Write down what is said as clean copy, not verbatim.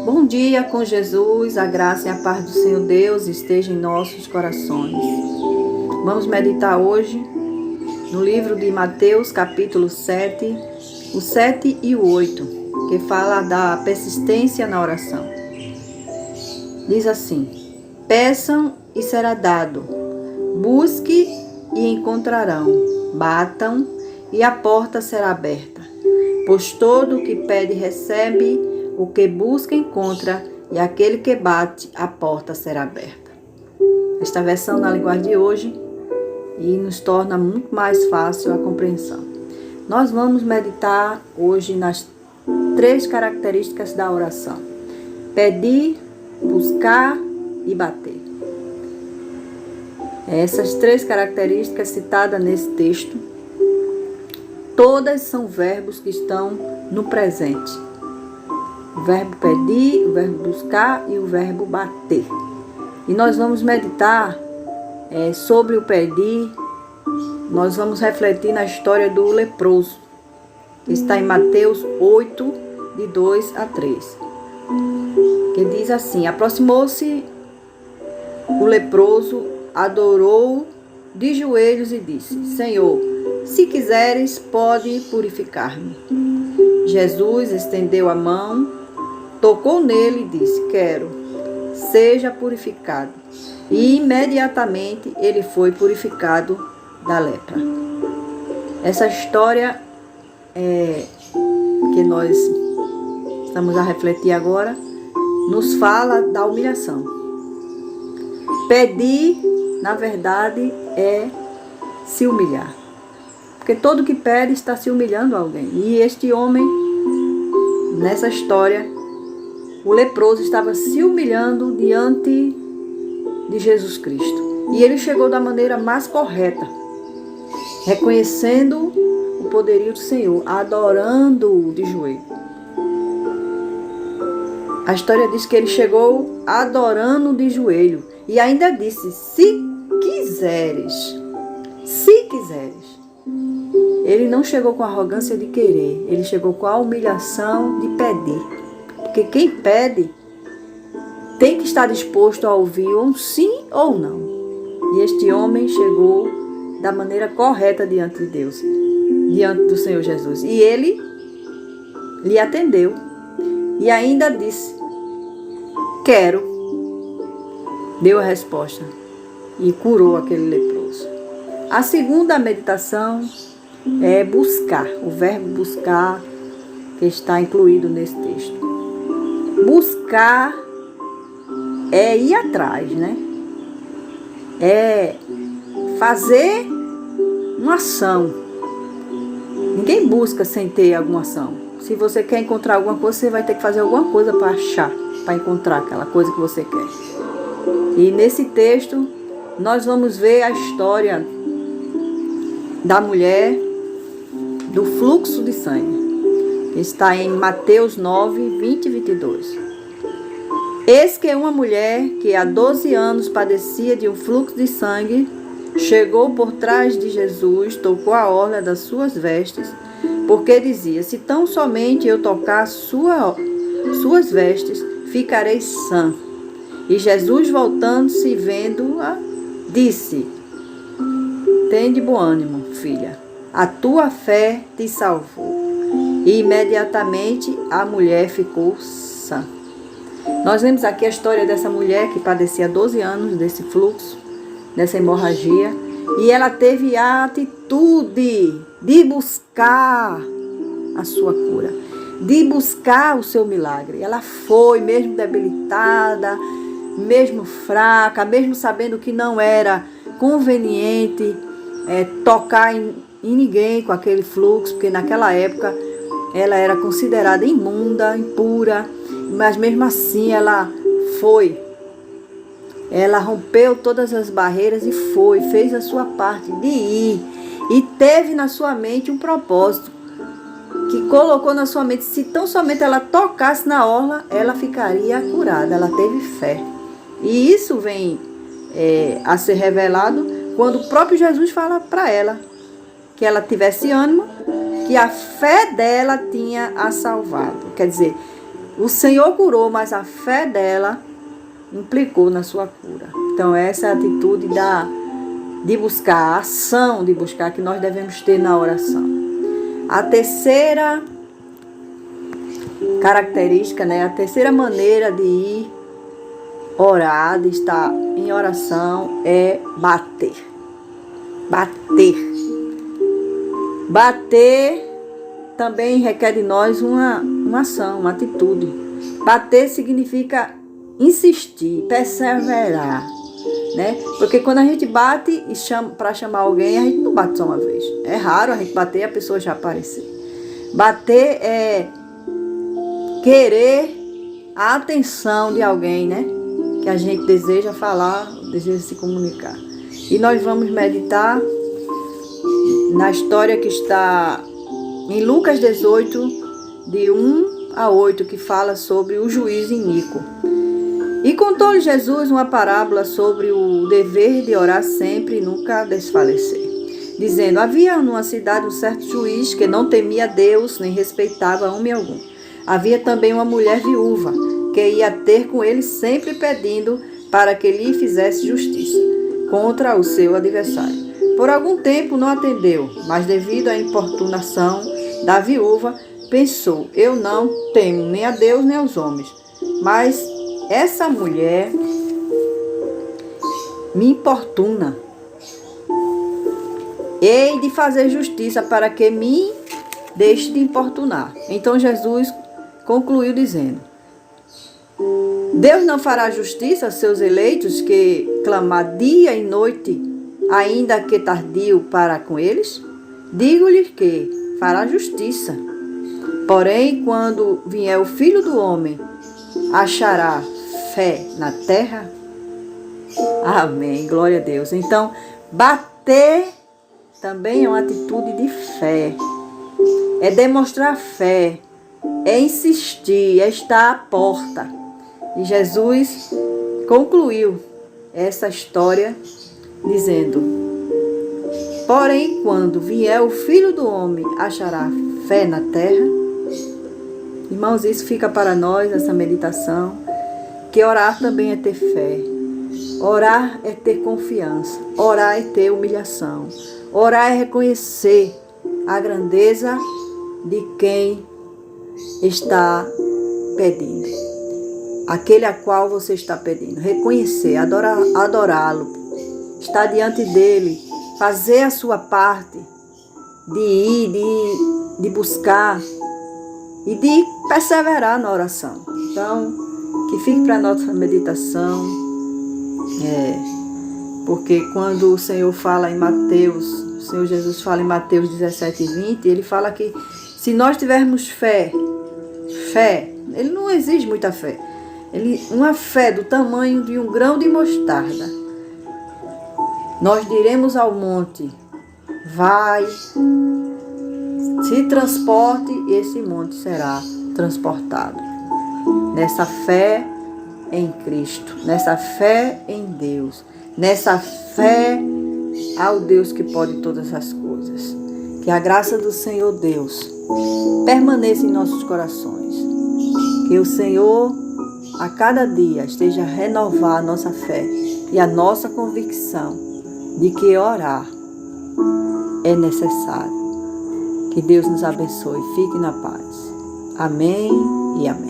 Bom dia com Jesus, a graça e a paz do Senhor Deus esteja em nossos corações. Vamos meditar hoje no livro de Mateus, capítulo 7, o 7 e o 8, que fala da persistência na oração. Diz assim: peçam e será dado, busque e encontrarão, batam e a porta será aberta. Pois todo o que pede recebe, o que busca encontra, e aquele que bate, a porta será aberta. Esta versão na linguagem de hoje e nos torna muito mais fácil a compreensão. Nós vamos meditar hoje nas 3 características da oração: pedir, buscar e bater. Essas 3 características citadas nesse texto, todas são verbos que estão no presente. O verbo pedir, o verbo buscar e o verbo bater. E nós vamos meditar sobre o pedir. Nós vamos refletir na história do leproso, que está em Mateus 8, de 2 a 3. Que diz assim: aproximou-se o leproso, adorou de joelhos e disse: Senhor, se quiseres, pode purificar-me. Jesus estendeu a mão, tocou nele e disse: quero, seja purificado. E imediatamente ele foi purificado da lepra. Essa história que nós estamos a refletir agora nos fala da humilhação. Pedir, na verdade, é se humilhar. Porque todo que pede está se humilhando a alguém. E este homem, nessa história, o leproso estava se humilhando diante de Jesus Cristo. E ele chegou da maneira mais correta, reconhecendo o poderio do Senhor, adorando-o de joelho. A história diz que ele chegou adorando de joelho. E ainda disse: se quiseres. Se quiseres. Ele não chegou com a arrogância de querer, ele chegou com a humilhação de pedir. Porque quem pede tem que estar disposto a ouvir um sim ou não. E este homem chegou da maneira correta diante de Deus, diante do Senhor Jesus. E ele lhe atendeu e ainda disse: quero. Deu a resposta e curou aquele leproso. A segunda meditação é buscar, o verbo buscar que está incluído nesse texto. Buscar é ir atrás, né? É fazer uma ação. Ninguém busca sem ter alguma ação. Se você quer encontrar alguma coisa, você vai ter que fazer alguma coisa para achar, para encontrar aquela coisa que você quer. E nesse texto, nós vamos ver a história da mulher do fluxo de sangue, que está em Mateus 9, 20 e 22. Eis que uma mulher que há 12 anos padecia de um fluxo de sangue, chegou por trás de Jesus, tocou a orla das suas vestes, porque dizia: se tão somente eu tocar suas vestes, ficarei sã. E Jesus, voltando-se e vendo-a, disse: tende bom ânimo, filha, a tua fé te salvou. E imediatamente a mulher ficou sã. Nós vemos aqui a história dessa mulher que padecia 12 anos desse fluxo, dessa hemorragia, e ela teve a atitude de buscar a sua cura, de buscar o seu milagre. Ela foi, mesmo debilitada, mesmo fraca, mesmo sabendo que não era conveniente tocar em ninguém com aquele fluxo, porque naquela época ela era considerada imunda, impura, mas mesmo assim ela foi. Ela rompeu todas as barreiras e foi, fez a sua parte de ir, e teve na sua mente um propósito, que colocou na sua mente: se tão somente ela tocasse na orla, ela ficaria curada. Ela teve fé. E isso vem a ser revelado quando o próprio Jesus fala para ela que ela tivesse ânimo, que a fé dela tinha a salvado. Quer dizer, O Senhor curou, mas a fé dela implicou na sua cura. Então essa é a atitude de buscar, a ação de buscar que nós devemos ter na oração. A terceira característica, a terceira maneira de ir orar, de estar em oração, é bater. Bater também requer de nós uma ação, uma atitude. Bater significa insistir, perseverar, Porque quando a gente bate e chama para chamar alguém, a gente não bate só uma vez. É raro a gente bater e a pessoa já aparecer. Bater é querer a atenção de alguém, Que a gente deseja falar, deseja se comunicar. E nós vamos meditar na história que está em Lucas 18, de 1 a 8, que fala sobre o juiz iníquo. E contou-lhe Jesus uma parábola sobre o dever de orar sempre e nunca desfalecer, dizendo: havia numa cidade um certo juiz que não temia Deus, nem respeitava homem algum. Havia também uma mulher viúva, que ia ter com ele sempre pedindo para que lhe fizesse justiça contra o seu adversário. Por algum tempo não atendeu, mas devido à importunação da viúva, pensou: eu não temo nem a Deus nem aos homens, mas essa mulher me importuna. Hei de fazer justiça para que me deixe de importunar. Então Jesus concluiu dizendo: Deus não fará justiça aos seus eleitos que clamar dia e noite, ainda que tardio para com eles? Digo-lhe que fará justiça. Porém, quando vier o Filho do Homem, achará fé na terra? Amém, glória a Deus. Então, bater também é uma atitude de fé. É demonstrar fé, é insistir, é estar à porta. E Jesus concluiu essa história dizendo: porém, quando vier o Filho do Homem, achará fé na terra? Irmãos, isso fica para nós, essa meditação, que orar também é ter fé. Orar é ter confiança. Orar é ter humilhação. Orar é reconhecer a grandeza de quem está pedindo. Aquele a qual você está pedindo. Reconhecer, adorá-lo. Estar diante dele. Fazer a sua parte. De ir, de buscar. E de perseverar na oração. Então, que fique para a nossa meditação. Porque quando o Senhor fala em Mateus, o Senhor Jesus fala em Mateus 17:20, ele fala que se nós tivermos fé, ele não exige muita fé. Uma fé do tamanho de um grão de mostarda. Nós diremos ao monte: vai, se transporte, e esse monte será transportado. Nessa fé em Cristo, nessa fé em Deus, nessa fé ao Deus que pode todas as coisas. Que a graça do Senhor Deus permaneça em nossos corações. Que o Senhor a cada dia esteja a renovar a nossa fé e a nossa convicção de que orar é necessário. Que Deus nos abençoe. Fique na paz. Amém e amém.